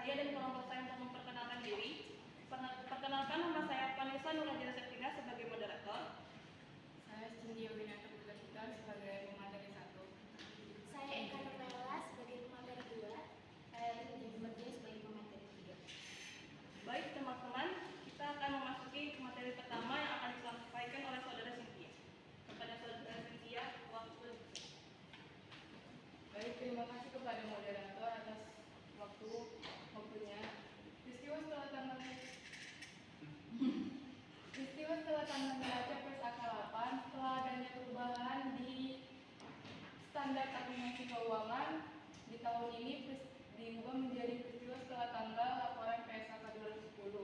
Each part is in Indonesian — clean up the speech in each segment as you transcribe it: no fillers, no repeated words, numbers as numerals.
berbahagia dan kelompok saya untuk memperkenalkan diri. Perkenalkan, nama saya Vanessa Nurhajira Septina sebagai moderator. Saya Cindy Winata Putra sebagai pemateri 1. Saya Eka Nurmela sebagai pemateri 2. Saya Linda Berdia sebagai pemateri 3. Baik teman-teman, kita akan memasuki materi pertama yang akan disampaikan oleh saudara Cynthia. Kepada saudara Cynthia, Baik, terima kasih kepada moderator atas waktunya. Peristiwa setelah tanggal neraca PSAK 8 setelah adanya perubahan di standar akumulasi keuangan di tahun ini diubah menjadi peristiwa setelah tanggal laporan PSAK 2010.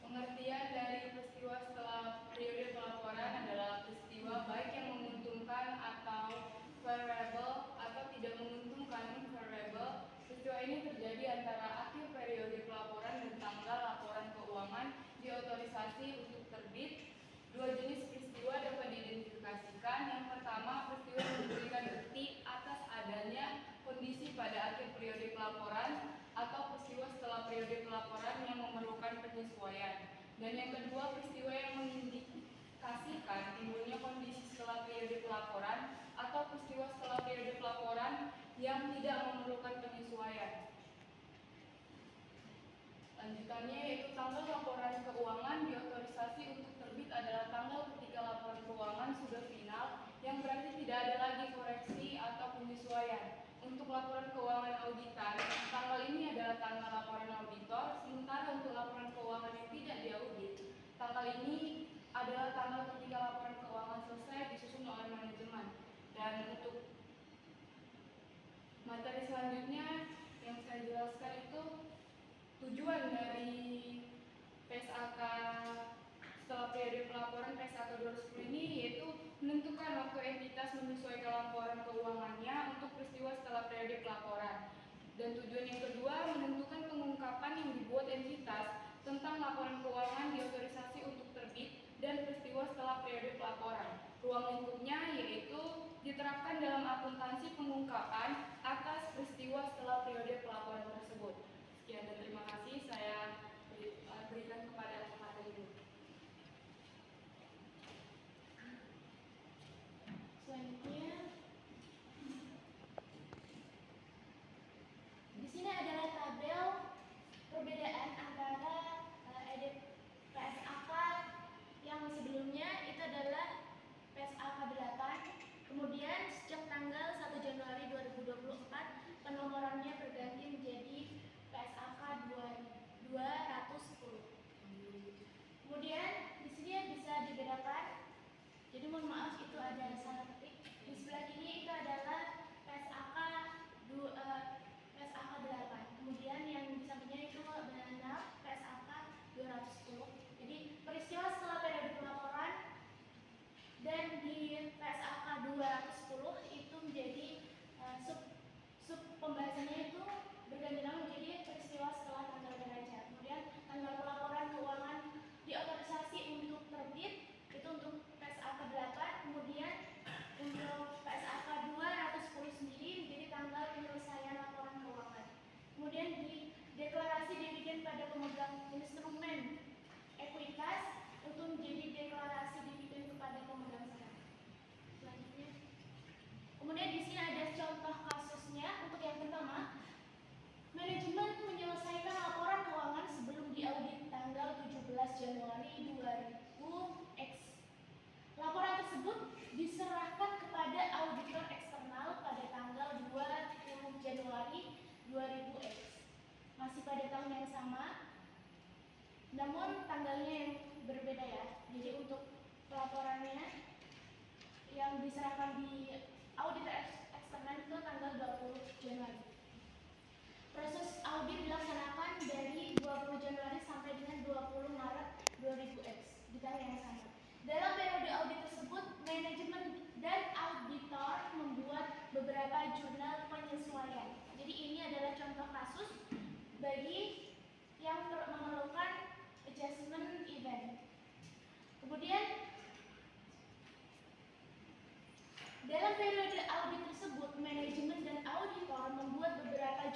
Pengertian dari peristiwa setelah periode pelaporan adalah peristiwa baik yang menguntungkan atau favorable atau tidak menguntungkan favorable. Peristiwa ini terjadi antara akhir periode pelaporan dan tanggal laporan keuangan diotorisasi untuk terbit. Dua jenis peristiwa dapat diidentifikasikan. Yang pertama, peristiwa yang memberikan bukti atas adanya kondisi pada akhir periode pelaporan atau peristiwa setelah periode pelaporan yang memerlukan penyesuaian. Dan yang kedua, peristiwa yang mengindikasikan timbulnya kondisi setelah periode pelaporan atau peristiwa setelah periode pelaporan yang tidak memerlukan penyesuaian. Lanjutannya yaitu tanggal laporan keuangan diotorisasi untuk terbit adalah tanggal ketika laporan keuangan sudah final, yang berarti tidak ada lagi koreksi atau penyesuaian. Untuk laporan keuangan auditan, tanggal ini adalah tanggal laporan auditor, sementara untuk laporan keuangan yang tidak diaudit, tanggal ini adalah tanggal ketika laporan keuangan selesai disusun oleh manajemen. Dan untuk materi selanjutnya yang saya jelaskan itu tujuan dari PSAK setelah periode pelaporan PSAK 2010 ini yaitu menentukan waktu entitas menyesuaikan laporan keuangannya untuk peristiwa setelah periode pelaporan. Dan tujuan yang kedua, menentukan pengungkapan yang dibuat entitas tentang laporan keuangan diotorisasi untuk terbit dan peristiwa setelah periode pelaporan. Ruang lingkupnya yaitu diterapkan dalam akuntansi pengungkapan atas peristiwa setelah periode pelaporan tersebut. Sekian dan terima kasih, saya berikan kepada pemateri dulu. Selanjutnya, di sini adalah tabel perbedaan antara PSAK yang sebelumnya itu adalah PSAK 8. Kemudian sejak tanggal 1 Januari 2024 penomorannya berganti menjadi PSAK 210. Kemudian di sini bisa dibedakan. Jadi mohon maaf itu ada salah ketik. Di sebelah kiri itu adalah PSAK 8. Kemudian yang di sampingnya itu adalah PSAK 210. Jadi peristiwa setelah periode pelaporan dan di PSAK 210 itu menjadi sub pembahasannya itu berganti nama menjadi peristiwa setelah tanggal neraca. Kemudian tanggal pelaporan keuangan diotorisasi untuk terbit itu untuk PSAK 8. Kemudian untuk PSAK 210 sendiri menjadi tanggal penyelesaian laporan keuangan. Kemudian di deklarasi dividen pada pemegang instrumen ekuitas untuk menjadi deklarasi dividen kepada pemegang saham. Selanjutnya, kemudian di sini ada contoh kasusnya. Untuk yang pertama, manajemen menyelesaikan laporan keuangan sebelum diaudit tanggal 17 Januari 2000X. Laporan tersebut diserahkan kepada auditor eksternal pada tanggal 20 Januari 2000X. Masih pada tahun yang sama, namun tanggalnya yang berbeda ya. Jadi untuk pelaporannya yang diserahkan di auditor eksternal itu tanggal 20 Januari. Proses audit dilaksanakan dari 20 Januari sampai dengan 20 Maret 2000X di tahun yang sama. Dalam periode audit tersebut, manajemen dan auditor membuat beberapa jurnal penyesuaian. Jadi ini adalah contoh kasus bagi yang memerlukan adjustment event. Kemudian dalam periode audit tersebut, manajemen dan auditor membuat beberapa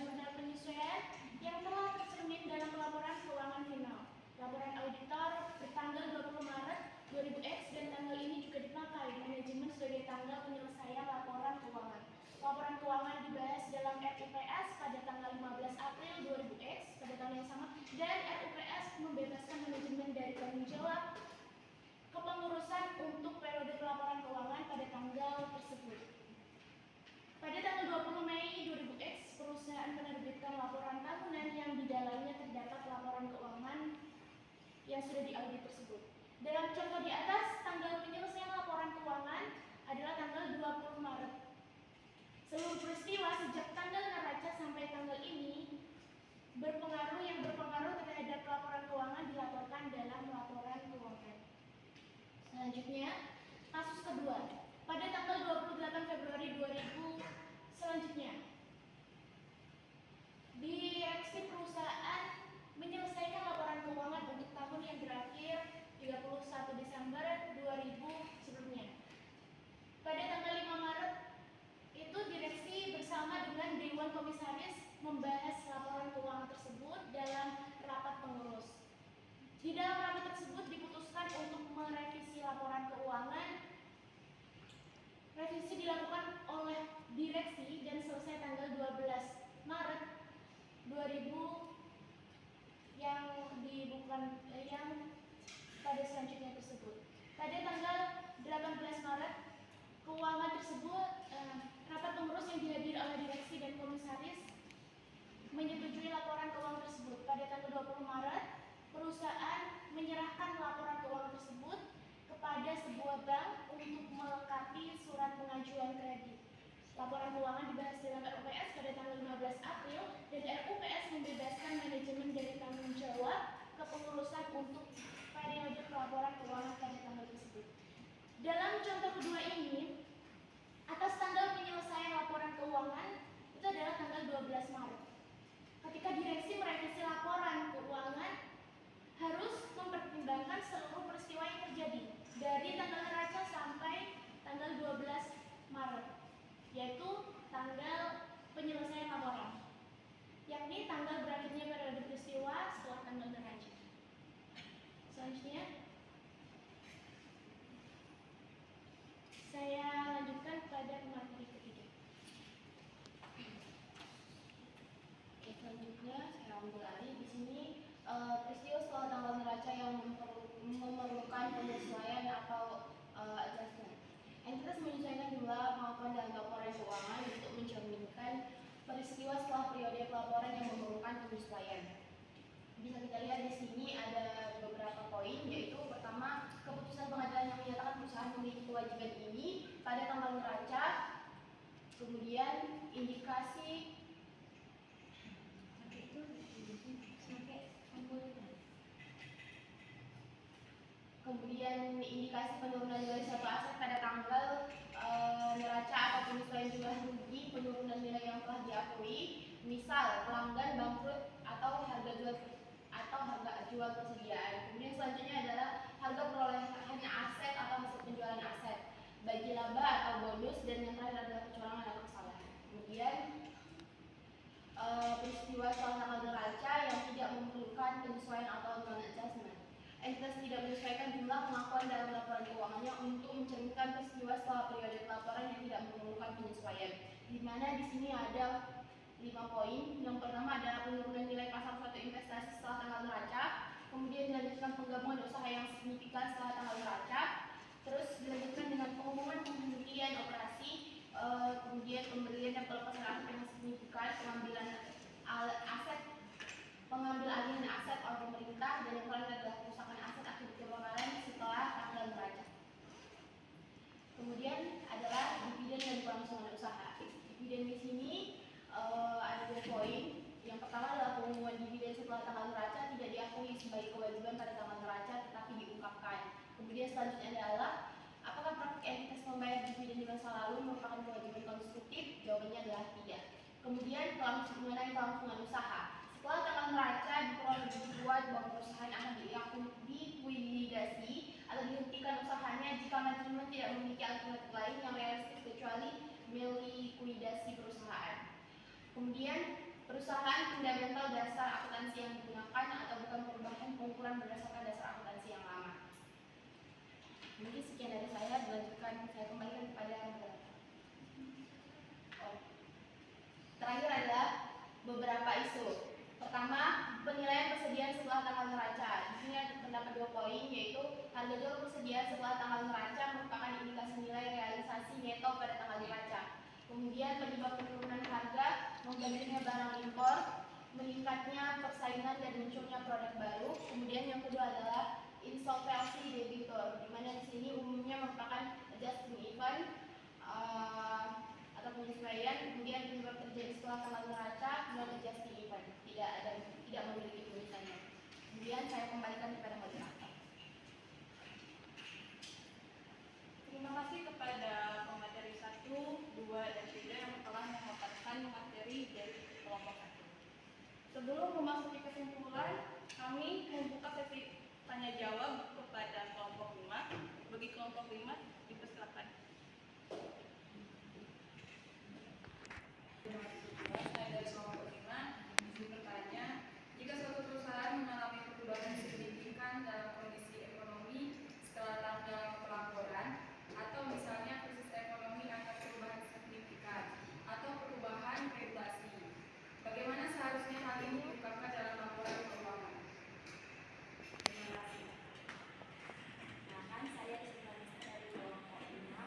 penyesuaian yang telah tercermin dalam laporan keuangan final. Laporan auditor bertanggal 20 Maret 2000X dan tanggal ini juga dipakai manajemen sebagai tanggal penyelesaian laporan keuangan. Laporan keuangan dibahas dalam RUPS pada tanggal 15 April 2000X pada tahun yang sama, dan RUPS membebaskan manajemen dari tanggung jawab kepengurusan untuk periode pelaporan keuangan pada tanggal tersebut. Pada tanggal 20 Mei 2000X, perusahaan menerbitkan laporan tahunan yang di dalamnya terdapat laporan keuangan yang sudah diaudit tersebut. Dalam contoh di atas, tanggal penyelesaian laporan keuangan adalah tanggal 20 Maret. Seluruh peristiwa sejak tanggal neraca sampai tanggal ini berpengaruh terhadap laporan keuangan dilaporkan dalam laporan keuangan. Selanjutnya, kasus kedua. Pada tanggal 28 Februari 2000 selanjutnya, direksi perusahaan menyelesaikan laporan keuangan untuk tahun yang berakhir 31 Desember 2000 sebelumnya. Pada tanggal 5 Maret itu direksi bersama dengan Dewan Komisaris membahas laporan keuangan tersebut dalam rapat pengurus. Di dalam rapat tersebut diputuskan untuk merevisi laporan keuangan. Revisi dilakukan oleh direksi dan selesai tanggal 12 Maret 2000 yang pada selanjutnya tersebut. Pada tanggal 18 Maret keuangan tersebut rapat pengurus yang dihadiri oleh direksi dan komisaris menyetujui laporan keuangan tersebut. Pada tanggal 20 Maret perusahaan menyerahkan laporan keuangan tersebut kepada sebuah bank untuk melengkapi surat pengajuan kredit. Laporan keuangan dibahas dalam RUPS pada tanggal 15 April dan RUPS membebaskan manajemen dari tanggung jawab kepengurusan untuk periode pelaporan keuangan pada tanggal tersebut. Dalam contoh kedua ini, atas tanggal penyelesaian laporan keuangan itu adalah tanggal 12 Maret. Ketika direksi merevisi laporan keuangan, harus mempertimbangkan seluruh peristiwa yang terjadi dari tanggal neraca sampai tanggal 12 Maret, yaitu tanggal penyelesaian laporan, yakni tanggal berakhirnya periode peristiwa setelah tanggal neraca. Selanjutnya, saya lanjutkan pada materi ketiga. Selanjutnya saya ambil alih di sini peristiwa setelah tanggal neraca yang memerlukan penyesuaian atau adjustment. Entitas menyesuaikan jumlah pengakuan dalam laporan keuangan untuk mencerminkan peristiwa setelah periode pelaporan yang memerlukan penyesuaian. Bisa kita lihat di sini ada beberapa poin, yaitu pertama, keputusan pengadilan yang menyatakan perusahaan memiliki kewajiban ini pada tanggal neraca, kemudian indikasi penurunan nilai suatu aset pada tanggal neraca atau penyesuaian jumlah rugi penurunan nilai yang telah diakui, misal pelanggan bangkrut atau harga jual persediaan. Kemudian selanjutnya adalah harga perolehannya aset atau hasil penjualan aset, bagi laba atau bonus, dan yang terakhir adalah kecurangan atau kesalahan. Kemudian peristiwa setelah tanggal neraca yang tidak memerlukan penyesuaian atau non-adjustment. Entitas tidak menyesuaikan jumlah pengakuan dalam laporan keuangannya untuk mencerminkan peristiwa setelah periode pelaporan yang tidak memerlukan penyesuaian. Di mana di sini ada 5 poin. Yang pertama adalah penurunan nilai pasar suatu investasi setelah tanggal neraca, kemudian dilanjutkan penggabungan usaha yang signifikan setelah tanggal neraca, terus dilanjutkan dengan pengumuman penghentian operasi, kemudian pembelian dan pelepasan aset yang signifikan, pengambil alihan aset oleh pemerintah, dan yang terakhir adalah kerusakan aset akibat kebakaran setelah tanggal neraca. Kemudian adalah dividen dan kelangsungan usaha. Dividen di sini ada 2 poin. Yang pertama adalah pengumuman dividen setelah tanggal neraca tidak diakui sebagai kewajiban pada tanggal neraca, tetapi diungkapkan. Kemudian selanjutnya adalah apakah praktik entitas membayar dividen di masa lalu merupakan kewajiban konstruktif? Jawabannya adalah tidak. Kemudian mengenai kelangsungan usaha. Setelah tanggal neraca diperoleh bukti kuat bahwa perusahaan akan dilikuidasi atau dihentikan usahanya jika manajemen tidak memiliki alternatif lain yang realistis kecuali melikuidasi perusahaan. Kemudian Perusahaan fundamental dasar akuntansi yang digunakan atau bukan perubahan pengukuran berdasarkan dasar akuntansi yang lama. Mungkin sekian dari saya, dilanjutkan saya kembalikan kepada moderator. Terakhir adalah beberapa isu. Pertama, penilaian persediaan setelah tanggal neraca. Di sini terdapat 2 poin, yaitu harga jual persediaan setelah tanggal neraca merupakan indikasi nilai realisasi neto pada tanggal neraca. Kemudian penyebab penurunan harga, membandingnya barang impor, meningkatnya persaingan dan munculnya produk baru. Kemudian yang kedua adalah insolvency debitor, di mana di sini umumnya merupakan adjusting event atau penyesuaian. Kemudian penyebab terjadi setelah tanggal neraca non adjusting event, tidak memiliki tulisannya. Kemudian saya kembalikan kepada moderator. Terima kasih kepada pemateri 1, 2, dan 3 yang telah memaparkan materi dari kelompok 1. Sebelum memasuki kesimpulan, kami membuka sesi tanya jawab kepada kelompok 5. Bagi kelompok 5, dipersilakan. Saya dari kelompok 5 izin bertanya, jika suatu perusahaan mengalami perubahan signifikan dalam kondisi ekonomi setelah tanggal pelaporan, atau misalnya krisis ekonomi akan perubahan signifikan atau perubahan regulasi, bagaimana seharusnya hal ini diungkapkan dalam laporan keuangan? Terima kasih. Nah, kan saya jurnalis dari kelompok 5.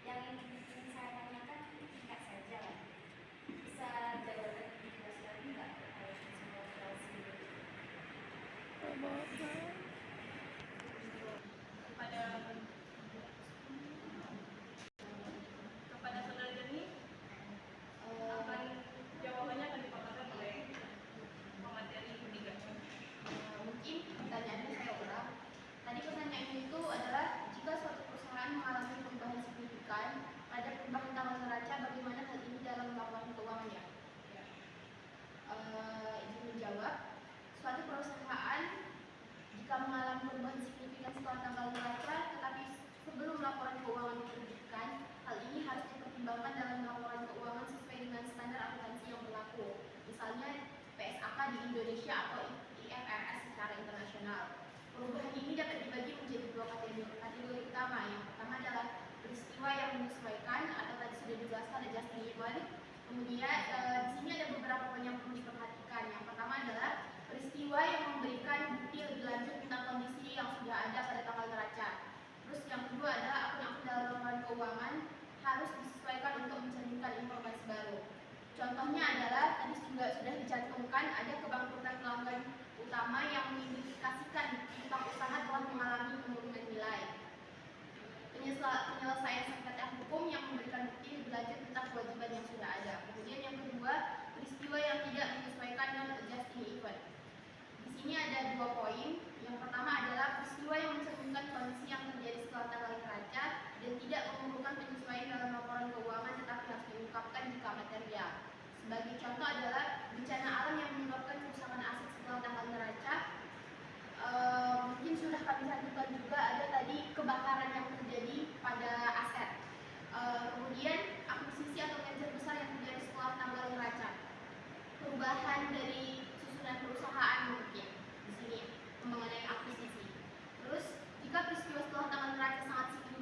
Yang ingin saya tanyakan singkat saja lah. Bisa jawaban dijelaskan lagi nggak terkait semua operasi ini? Kepada saudara Jeni, jawabannya akan dipaparkan oleh pemateri 3. Mungkin pertanyaannya saya ulang. Tadi pertanyaannya itu adalah jika suatu perusahaan mengalami perubahan signifikan pada perubahan tanggal neraca, bagaimana hal ini dalam laporan keuangannya? Izin menjawab, suatu perusahaan jika mengalami perubahan signifikan setelah tanggal neraca, tetapi sebelum laporan keuangan diterbitkan, hal ini harus dipertimbangkan dalam laporan keuangan sesuai dengan standar akuntansi yang berlaku. Misalnya PSAK di Indonesia atau IFRS secara internasional. Perubahan ini dapat dibagi menjadi 2 kategori utama. Yang pertama adalah peristiwa yang menyesuaikan atau tadi sudah dijelaskan adjusting event. Kemudian di sini ada beberapa poin yang perlu diperhatikan. Yang pertama adalah peristiwa yang memberikan bukti lebih lanjut tentang kondisi yang sudah ada pada tanggal neraca. Terus yang kedua adalah akun-akun dalam laporan keuangan harus disesuaikan untuk mencerminkan informasi baru. Contohnya adalah tadi juga sudah dicantumkan ada kebangkrutan pelanggan utama yang mengindikasikan utang usaha telah mengalami penurunan nilai. Penyelesaian sengketa hukum yang memberikan bukti lebih lanjut tentang kewajiban yang sudah ada. Kemudian yang kedua, peristiwa yang tidak menyesuaikan non adjusting event. Di sini ada 2 poin. Yang pertama adalah peristiwa yang mencerminkan kondisi yang terjadi setelah tanggal neraca dan tidak memerlukan penyesuaian dalam laporan keuangan tetapi harus diungkapkan jika material. Sebagai contoh adalah bencana alam yang menyebabkan kerusakan aset setelah tanggal neraca. Mungkin sudah kami cantumkan juga ada tadi kebakaran yang terjadi pada aset. Kemudian akuisisi atau merger besar yang terjadi setelah tanggal neraca. Perubahan dari susunan perusahaan mungkin di sini mengenai akuisisi. Terus jika peristiwa setelah tanggal neraca sangat signifikan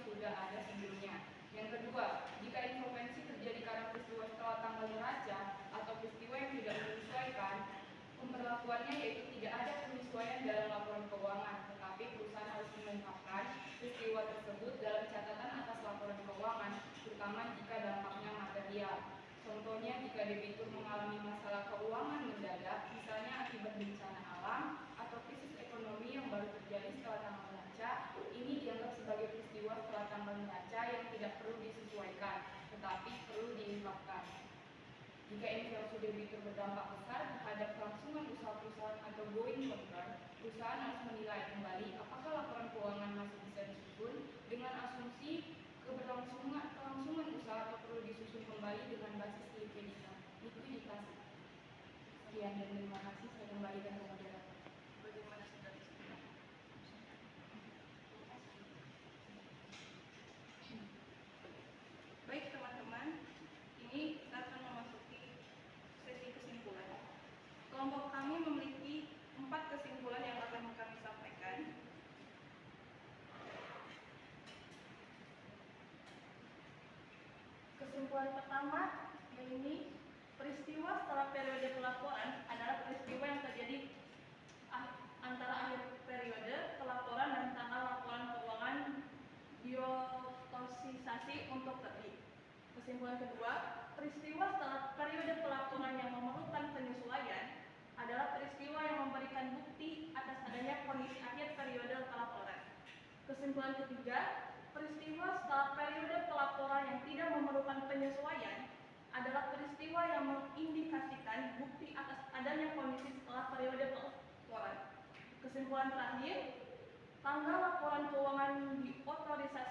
sudah ada sebelumnya. Yang kedua, jika insolvensi terjadi karena peristiwa setelah tanggal neraca atau peristiwa yang tidak menyesuaikan, pemberlakuannya yaitu tidak ada penyesuaian dalam laporan keuangan, tetapi perusahaan harus melengkapkan peristiwa tersebut dalam catatan atas laporan keuangan, terutama jika dampaknya material. Contohnya, jika debitur mengalami masalah keuangan mendadak, misalnya akibat bencana alam atau krisis ekonomi yang baru terjadi setelah tanggal neraca, ini dianggap sebagai peristiwa setelah tanggal neraca yang tidak perlu disesuaikan, tetapi perlu diungkapkan. Jika inflasi debitur berdampak besar terhadap kelangsungan usaha perusahaan atau going concern, perusahaan harus menilai kembali apakah laporan keuangan masih bisa disusun dengan asumsi keberlangsungan usaha atau perlu disusun kembali dengan basis likuiditas. Sekian dan terima kasih. Saya kembalikan ke moderator. Bagaimana saudara? Baik teman-teman, ini kita akan memasuki sesi kesimpulan. Kelompok kami memiliki 4 kesimpulan yang akan kami sampaikan. Kesimpulan pertama, yaitu peristiwa setelah periode pelaporan adalah peristiwa yang terjadi antara akhir periode pelaporan dan tanggal laporan keuangan biotosisasi untuk terbit. Kesimpulan kedua, peristiwa setelah periode pelaporan yang memerlukan penyesuaian adalah peristiwa yang memberikan bukti atas adanya kondisi akhir periode pelaporan. Kesimpulan ketiga, peristiwa setelah periode pelaporan yang tidak memerlukan penyesuaian adalah peristiwa yang mengindikasikan bukti atas adanya kondisi setelah periode pelaporan. Kesimpulan terakhir, tanggal laporan keuangan diotorisasi